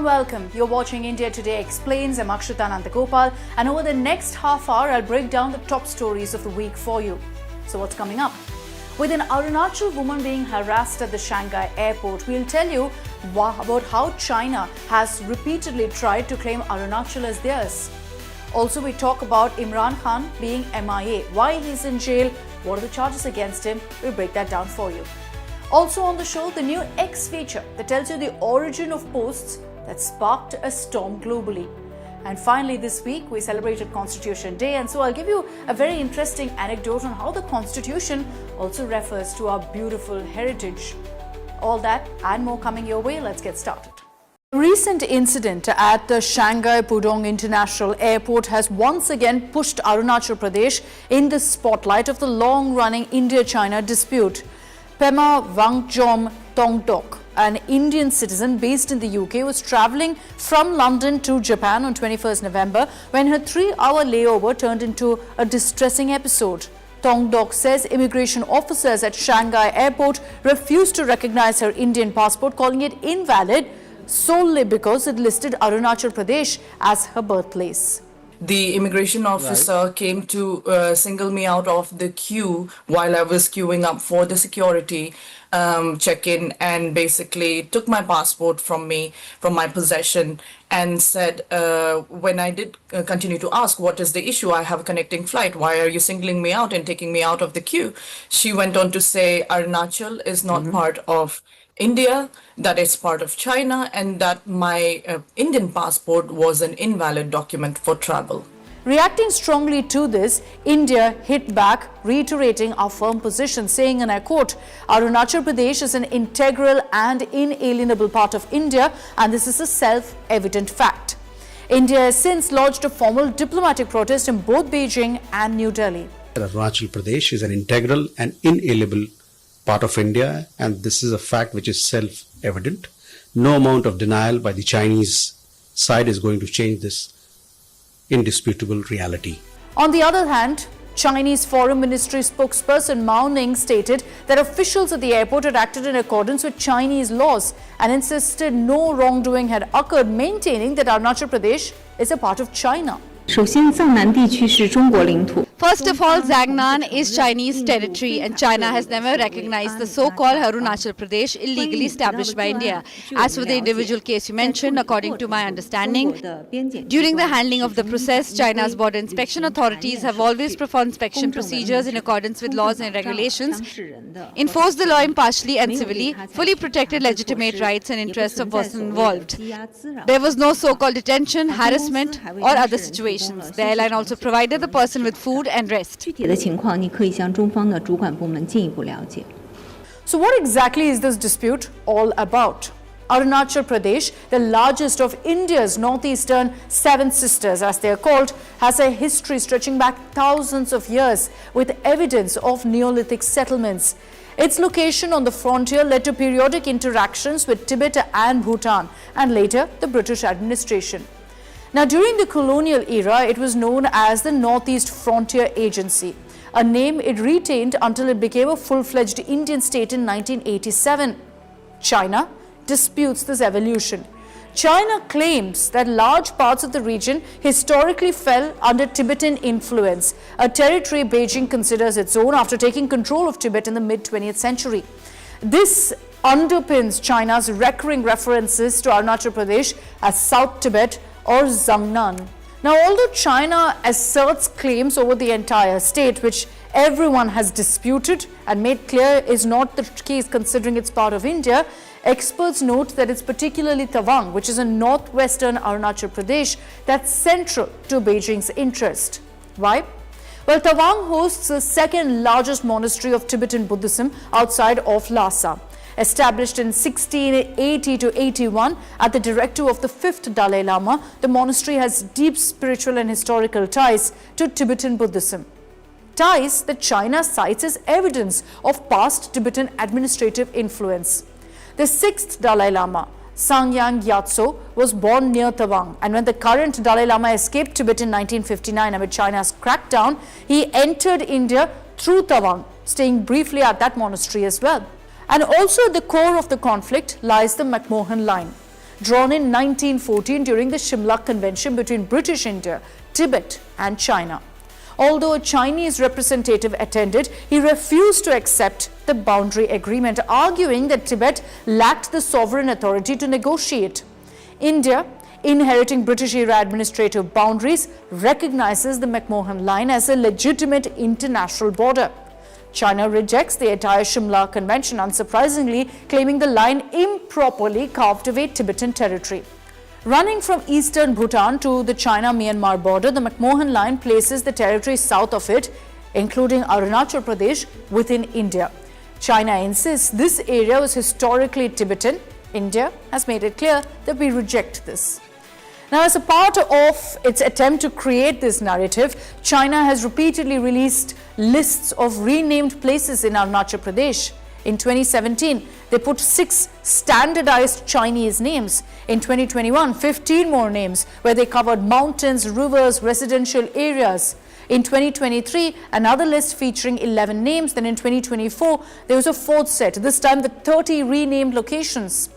warm welcome. You're watching India Today Explains. I'm Akshita Anandagopal, and over the next half hour, I'll break down the top stories of the week for you. So what's coming up? With an Arunachal woman being harassed at the Shanghai airport, we'll tell you about how China has repeatedly tried to claim Arunachal as theirs. Also, we talk about Imran Khan being MIA, why he's in jail, what are the charges against him. We'll break that down for you. Also on the show, the new X feature that tells you the origin of posts that sparked a storm globally. And finally, this week we celebrated Constitution Day, and so I'll give you a very interesting anecdote on how the Constitution also refers to our beautiful heritage. All that and more coming your way. Let's get started. A recent incident at the Shanghai Pudong International Airport has once again pushed Arunachal Pradesh in the spotlight of the long-running India-China dispute. Fema Wangchom Tongdok, an Indian citizen based in the UK, was travelling from London to Japan on 21st November when her 3-hour layover turned into a distressing episode. Tongdok says immigration officers at Shanghai airport refused to recognize her Indian passport, calling it invalid solely because it listed Arunachal Pradesh as her birthplace. The immigration officer came to single me out of the queue while I was queuing up for the security check-in, and basically took my passport from me, from my possession, and said, when I did continue to ask, what is the issue? I have a connecting flight. Why are you singling me out and taking me out of the queue? She went on to say Arunachal is not part of India, that it's part of China, and that my Indian passport was an invalid document for travel. Reacting strongly to this, India hit back, reiterating our firm position, saying, and I quote, Arunachal Pradesh is an integral and inalienable part of India, and this is a self-evident fact. India has since lodged a formal diplomatic protest in both Beijing and New Delhi. Arunachal Pradesh is an integral and inalienable part of India, and this is a fact which is self-evident. No amount of denial by the Chinese side is going to change this indisputable reality. On the other hand, Chinese Foreign Ministry spokesperson Mao Ning stated that officials at the airport had acted in accordance with Chinese laws and insisted no wrongdoing had occurred, maintaining that Arunachal Pradesh is a part of China. First of all, Zangnan is Chinese territory, and China has never recognized the so-called Arunachal Pradesh illegally established by India. As for the individual case you mentioned, according to my understanding, during the handling of the process, China's border inspection authorities have always performed inspection procedures in accordance with laws and regulations, enforced the law impartially and civilly, fully protected legitimate rights and interests of persons involved. There was no so-called detention, harassment, or other situations. The airline also provided the person with food and rest. So what exactly is this dispute all about? Arunachal Pradesh, the largest of India's northeastern seven sisters, as they are called, has a history stretching back thousands of years with evidence of Neolithic settlements. Its location on the frontier led to periodic interactions with Tibet and Bhutan, and later the British administration. Now, during the colonial era, it was known as the Northeast Frontier Agency, a name it retained until it became a full-fledged Indian state in 1987. China disputes this evolution. China claims that large parts of the region historically fell under Tibetan influence, a territory Beijing considers its own after taking control of Tibet in the mid-20th century. This underpins China's recurring references to Arunachal Pradesh as South Tibet or Zangnan. Now, although China asserts claims over the entire state, which everyone has disputed and made clear is not the case considering it's part of India, experts note that it's particularly Tawang, which is in northwestern Arunachal Pradesh, that's central to Beijing's interest. Why? Well, Tawang hosts the second largest monastery of Tibetan Buddhism outside of Lhasa. Established in 1680 to 81 at the directive of the 5th Dalai Lama, the monastery has deep spiritual and historical ties to Tibetan Buddhism. Ties that China cites as evidence of past Tibetan administrative influence. The 6th Dalai Lama, Sangyang Gyatso, was born near Tawang, and when the current Dalai Lama escaped Tibet in 1959 amid China's crackdown, he entered India through Tawang, staying briefly at that monastery as well. And also at the core of the conflict lies the McMahon Line. drawn in 1914 during the Shimla Convention between British India, Tibet and China. Although a Chinese representative attended, he refused to accept the boundary agreement, arguing that Tibet lacked the sovereign authority to negotiate. India, inheriting British-era administrative boundaries, recognizes the McMahon Line as a legitimate international border. China rejects the entire Shimla Convention, unsurprisingly claiming the line improperly carved away Tibetan territory. Running from eastern Bhutan to the China-Myanmar border, the McMahon Line places the territory south of it, including Arunachal Pradesh, within India. China insists this area was historically Tibetan. India has made it clear that we reject this. Now, as a part of its attempt to create this narrative, China has repeatedly released lists of renamed places in Arunachal Pradesh. In 2017, they put 6 standardized Chinese names. In 2021, 15 more names where they covered mountains, rivers, residential areas. In 2023, another list featuring 11 names. Then in 2024, there was a 4th set, this time with 30 renamed locations.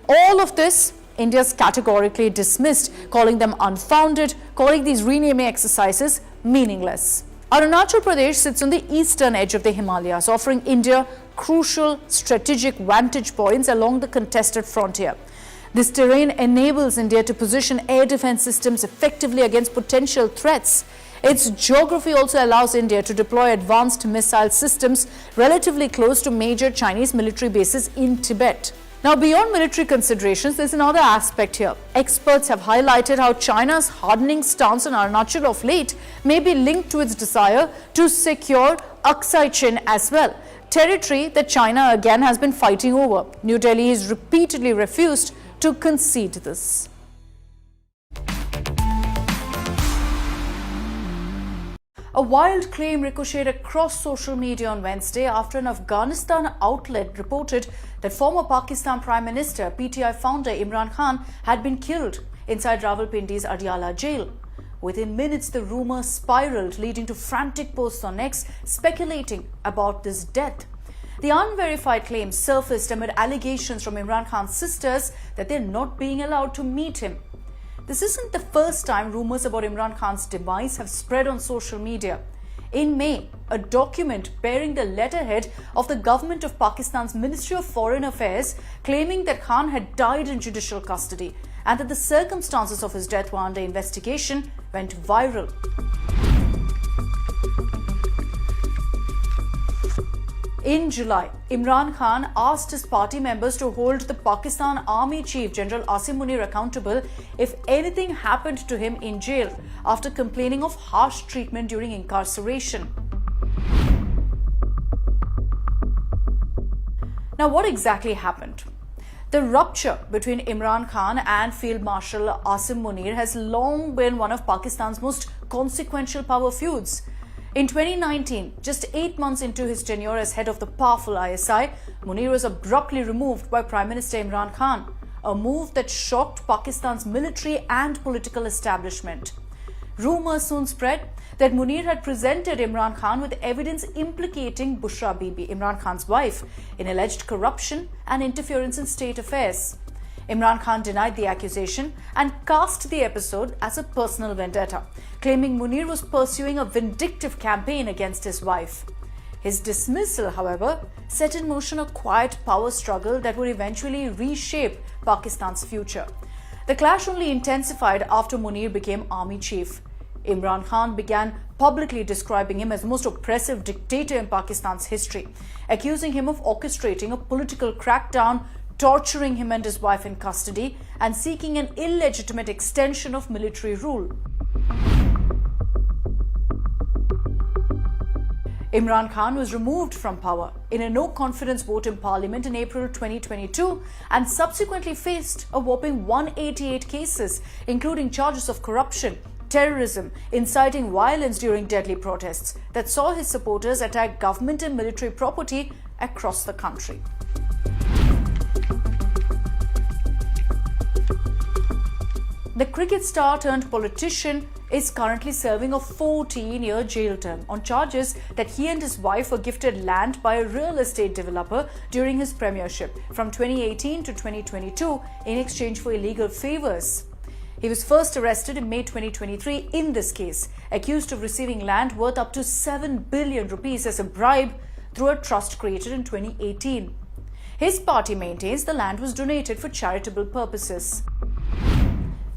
All of this India's categorically dismissed, calling them unfounded, calling these renaming exercises meaningless. Arunachal Pradesh sits on the eastern edge of the Himalayas, offering India crucial strategic vantage points along the contested frontier. This terrain enables India to position air defense systems effectively against potential threats. Its geography also allows India to deploy advanced missile systems relatively close to major Chinese military bases in Tibet. Now, beyond military considerations, there's another aspect here. Experts have highlighted how China's hardening stance on Arunachal of late may be linked to its desire to secure Aksai Chin as well, territory that China again has been fighting over. New Delhi has repeatedly refused to concede this. A wild claim ricocheted across social media on Wednesday after an Afghanistan outlet reported that former Pakistan Prime Minister, PTI founder Imran Khan had been killed inside Rawalpindi's Adiala jail. Within minutes, the rumor spiraled, leading to frantic posts on X speculating about this death. The unverified claims surfaced amid allegations from Imran Khan's sisters that they're not being allowed to meet him. This isn't the first time rumors about Imran Khan's demise have spread on social media. In May, a document bearing the letterhead of the government of Pakistan's Ministry of Foreign Affairs claiming that Khan had died in judicial custody and that the circumstances of his death were under investigation went viral. In July, Imran Khan asked his party members to hold the Pakistan Army Chief General Asim Munir accountable if anything happened to him in jail after complaining of harsh treatment during incarceration. Now, what exactly happened? The rupture between Imran Khan and Field Marshal Asim Munir has long been one of Pakistan's most consequential power feuds. In 2019, just 8 months into his tenure as head of the powerful ISI, Munir was abruptly removed by Prime Minister Imran Khan, a move that shocked Pakistan's military and political establishment. Rumours soon spread that Munir had presented Imran Khan with evidence implicating Bushra Bibi, Imran Khan's wife, in alleged corruption and interference in state affairs. Imran Khan denied the accusation and cast the episode as a personal vendetta, claiming Munir was pursuing a vindictive campaign against his wife. His dismissal, however, set in motion a quiet power struggle that would eventually reshape Pakistan's future. The clash only intensified after Munir became army chief. Imran Khan began publicly describing him as the most oppressive dictator in Pakistan's history, accusing him of orchestrating a political crackdown, torturing him and his wife in custody, and seeking an illegitimate extension of military rule. Imran Khan was removed from power in a no-confidence vote in Parliament in April 2022 and subsequently faced a whopping 188 cases, including charges of corruption, terrorism, inciting violence during deadly protests that saw his supporters attack government and military property across the country. The cricket star turned politician is currently serving a 14-year jail term on charges that he and his wife were gifted land by a real estate developer during his premiership from 2018 to 2022 in exchange for illegal favors. He was first arrested in May 2023 in this case, accused of receiving land worth up to 7 billion rupees as a bribe through a trust created in 2018. His party maintains the land was donated for charitable purposes.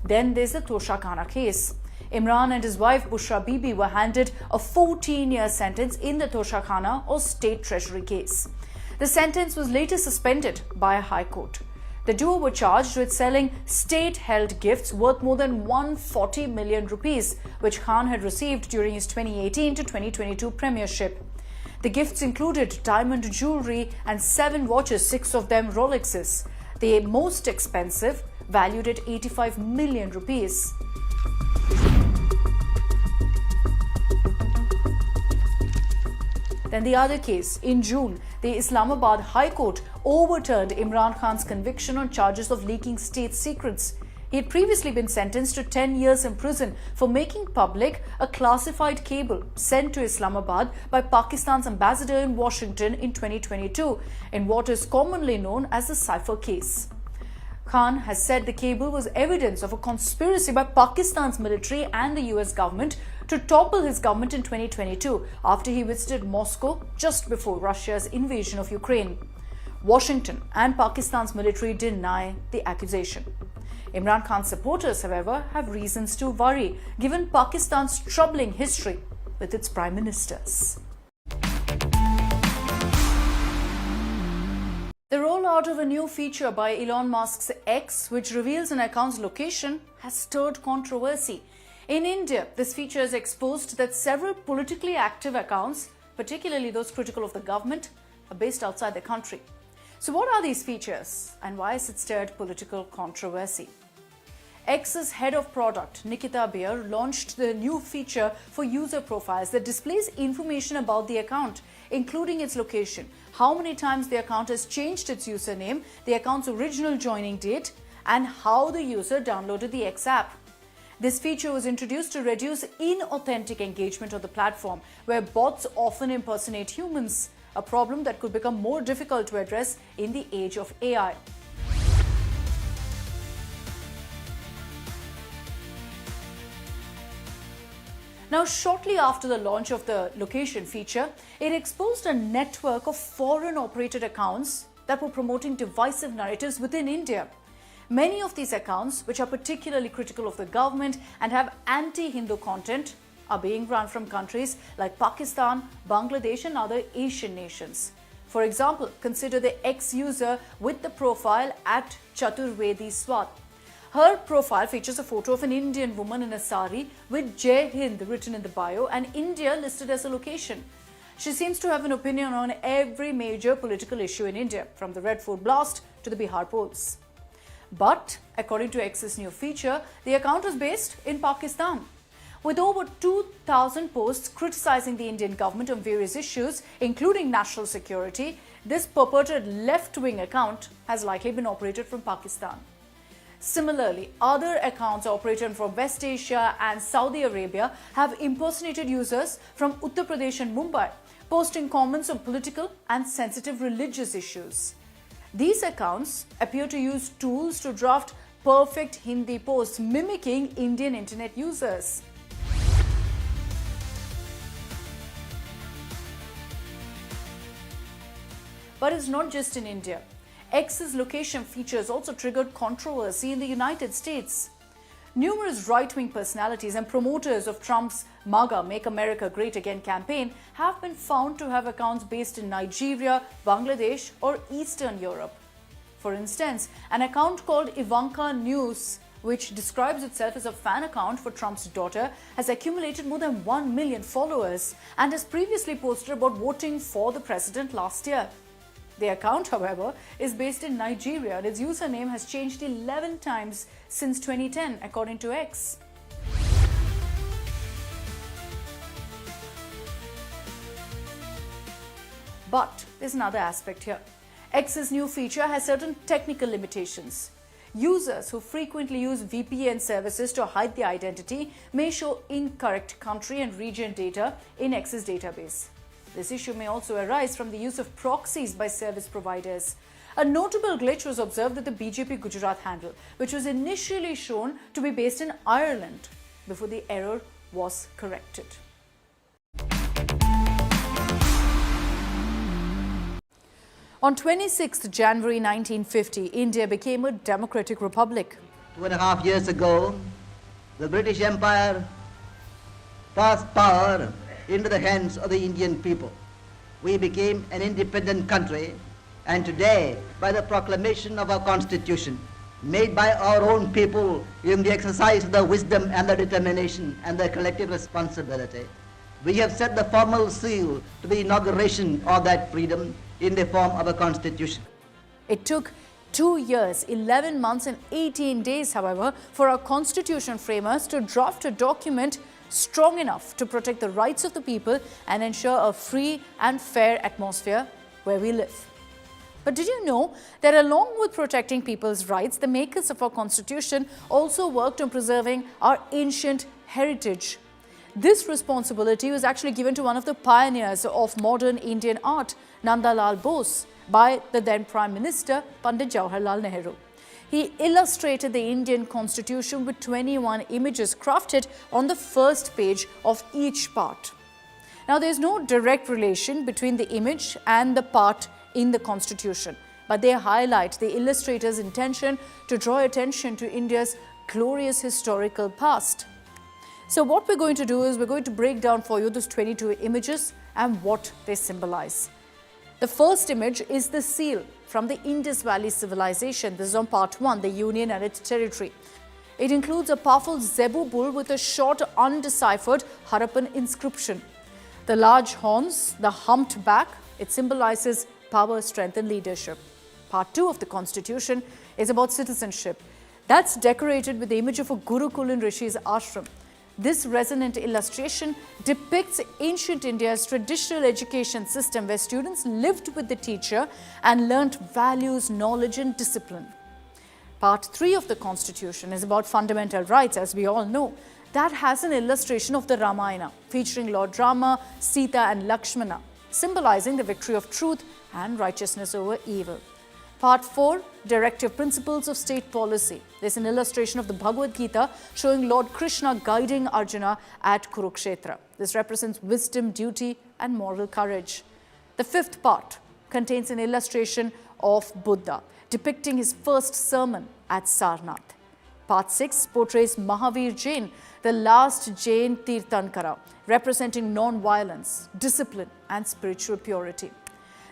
Then there's the Toshakhana case. Imran and his wife Bushra Bibi were handed a 14-year sentence in the Toshakhana or state treasury case. The sentence was later suspended by a high court. The duo were charged with selling state-held gifts worth more than 140 million rupees, which Khan had received during his 2018 to 2022 premiership. The gifts included diamond jewelry and 7 watches, 6 of them Rolexes. The most expensive, valued at 85 million rupees. Then the other case, in June, the Islamabad High Court overturned Imran Khan's conviction on charges of leaking state secrets. He had previously been sentenced to 10 years in prison for making public a classified cable sent to Islamabad by Pakistan's ambassador in Washington in 2022 in what is commonly known as the Cipher case. Khan has said the cable was evidence of a conspiracy by Pakistan's military and the US government to topple his government in 2022 after he visited Moscow just before Russia's invasion of Ukraine. Washington and Pakistan's military deny the accusation. Imran Khan's supporters, however, have reasons to worry given Pakistan's troubling history with its prime ministers. The rollout of a new feature by Elon Musk's X, which reveals an account's location, has stirred controversy. In India, this feature has exposed that several politically active accounts, particularly those critical of the government, are based outside the country. So what are these features and why has it stirred political controversy? X's head of product, Nikita Baer, launched the new feature for user profiles that displays information about the account, including its location, how many times the account has changed its username, the account's original joining date, and how the user downloaded the X app. This feature was introduced to reduce inauthentic engagement on the platform, where bots often impersonate humans, a problem that could become more difficult to address in the age of AI. Now, shortly after the launch of the location feature, it exposed a network of foreign-operated accounts that were promoting divisive narratives within India. Many of these accounts, which are particularly critical of the government and have anti-Hindu content, are being run from countries like Pakistan, Bangladesh and other Asian nations. For example, consider the ex-user with the profile at Chaturvedi Swat. Her profile features a photo of an Indian woman in a sari with Jai Hind written in the bio and India listed as a location. She seems to have an opinion on every major political issue in India, from the Red Fort blast to the Bihar polls. But, according to X's new feature, the account is based in Pakistan. With over 2,000 posts criticizing the Indian government on various issues, including national security, this purported left-wing account has likely been operated from Pakistan. Similarly, other accounts operated from West Asia and Saudi Arabia have impersonated users from Uttar Pradesh and Mumbai, posting comments on political and sensitive religious issues. These accounts appear to use tools to draft perfect Hindi posts mimicking Indian internet users. But it's not just in India. X's location features also triggered controversy in the United States. Numerous right-wing personalities and promoters of Trump's MAGA, Make America Great Again campaign have been found to have accounts based in Nigeria, Bangladesh or Eastern Europe. For instance, an account called Ivanka News, which describes itself as a fan account for Trump's daughter, has accumulated more than 1 million followers and has previously posted about voting for the president last year. The account, however, is based in Nigeria and its username has changed 11 times since 2010, according to X. But there's another aspect here. X's new feature has certain technical limitations. Users who frequently use VPN services to hide their identity may show incorrect country and region data in Access database. This issue may also arise from the use of proxies by service providers. A notable glitch was observed with the BJP Gujarat handle, which was initially shown to be based in Ireland before the error was corrected. On 26 January 1950, India became a democratic republic. 2.5 years ago, the British Empire passed power into the hands of the Indian people. We became an independent country, and today, by the proclamation of our constitution, made by our own people in the exercise of the wisdom and the determination and the collective responsibility, we have set the formal seal to the inauguration of that freedom in the form of a constitution. It took 2 years, 11 months and 18 days, however, for our constitution framers to draft a document strong enough to protect the rights of the people and ensure a free and fair atmosphere where we live. But did you know that along with protecting people's rights, the makers of our constitution also worked on preserving our ancient heritage? This responsibility was actually given to one of the pioneers of modern Indian art, Nandlal Bose, by the then Prime Minister, Pandit Jawaharlal Nehru. He illustrated the Indian constitution with 21 images crafted on the first page of each part. Now, there is no direct relation between the image and the part in the constitution, but they highlight the illustrator's intention to draw attention to India's glorious historical past. So what we're going to do is we're going to break down for you those 22 images and what they symbolize. The first image is the seal from the Indus Valley civilization. This is on part 1, the Union and its territory. It includes a powerful zebu bull with a short, undeciphered Harappan inscription. The large horns, the humped back, it symbolizes power, strength and leadership. Part 2 of the constitution is about citizenship. That's decorated with the image of a Gurukul in Rishi's ashram. This resonant illustration depicts ancient India's traditional education system where students lived with the teacher and learnt values, knowledge and discipline. Part 3 of the constitution is about fundamental rights, as we all know. That has an illustration of the Ramayana featuring Lord Rama, Sita and Lakshmana, symbolizing the victory of truth and righteousness over evil. Part 4, Directive Principles of State Policy. There's an illustration of the Bhagavad Gita showing Lord Krishna guiding Arjuna at Kurukshetra. This represents wisdom, duty and moral courage. The 5th part contains an illustration of Buddha depicting his first sermon at Sarnath. Part 6 portrays Mahavir Jain, the last Jain Tirthankara, representing non-violence, discipline and spiritual purity.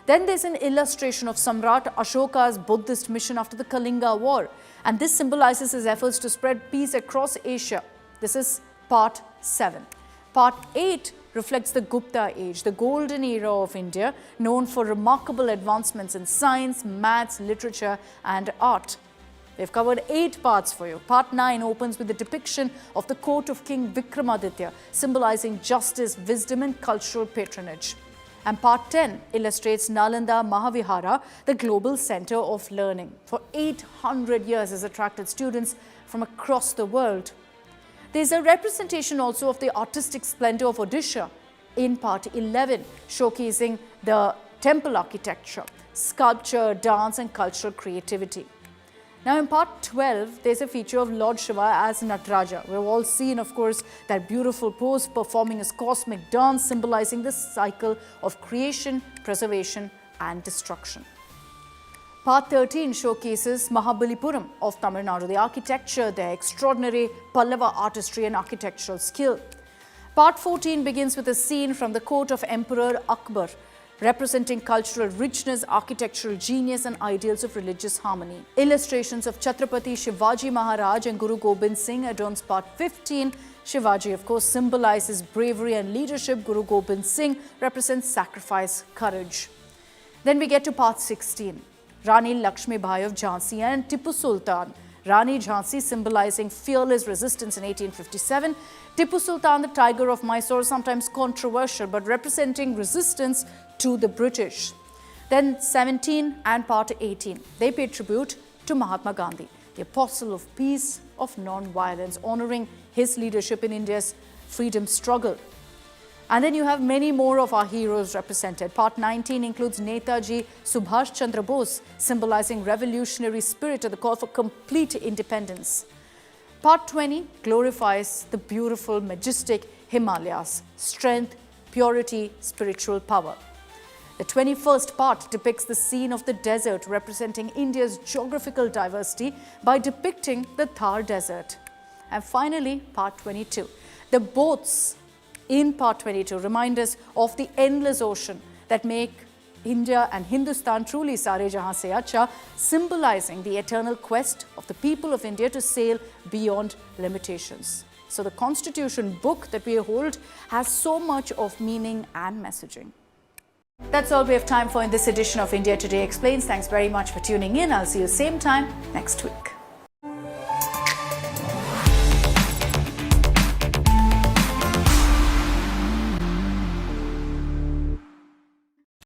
Then there's an illustration of Samrat Ashoka's Buddhist mission after the Kalinga War, and this symbolizes his efforts to spread peace across Asia. This is part 7. Part 8 reflects the Gupta age, the golden era of India, known for remarkable advancements in science, maths, literature and art. We've covered 8 parts for you. Part 9 opens with the depiction of the court of King Vikramaditya, symbolizing justice, wisdom and cultural patronage. And part 10 illustrates Nalanda Mahavihara, the global center of learning. For 800 years has attracted students from across the world. There's a representation also of the artistic splendor of Odisha in part 11, showcasing the temple architecture, sculpture, dance and cultural creativity. Now in part 12, there's a feature of Lord Shiva as Nataraja. We've all seen, of course, that beautiful pose performing his cosmic dance, symbolizing the cycle of creation, preservation and destruction. Part 13 showcases Mahabalipuram of Tamil Nadu, the architecture, their extraordinary Pallava artistry and architectural skill. Part 14 begins with a scene from the court of Emperor Akbar, representing cultural richness, architectural genius and ideals of religious harmony. Illustrations of Chhatrapati Shivaji Maharaj and Guru Gobind Singh adorns part 15. Shivaji, of course, symbolizes bravery and leadership. Guru Gobind Singh represents sacrifice, courage. Then we get to part 16. Rani Lakshmi Bai of Jhansi and Tipu Sultan. Rani Jhansi symbolizing fearless resistance in 1857. Tipu Sultan, the tiger of Mysore, sometimes controversial but representing resistance to the British. Then 17 and part 18, they pay tribute to Mahatma Gandhi, the apostle of peace, of non-violence, honoring his leadership in India's freedom struggle. And then you have many more of our heroes represented. Part 19 includes Netaji Subhash Chandra Bose, symbolizing revolutionary spirit and the call for complete independence. Part 20 glorifies the beautiful, majestic Himalayas, strength, purity, spiritual power. The 21st part depicts the scene of the desert, representing India's geographical diversity by depicting the Thar Desert. And finally, part 22. The boats in part 22 remind us of the endless ocean that make India and Hindustan truly Sare Jahan Se Acha, symbolizing the eternal quest of the people of India to sail beyond limitations. So the Constitution book that we hold has so much of meaning and messaging. That's all we have time for in this edition of India Today Explains. Thanks very much for tuning in. I'll see you same time next week.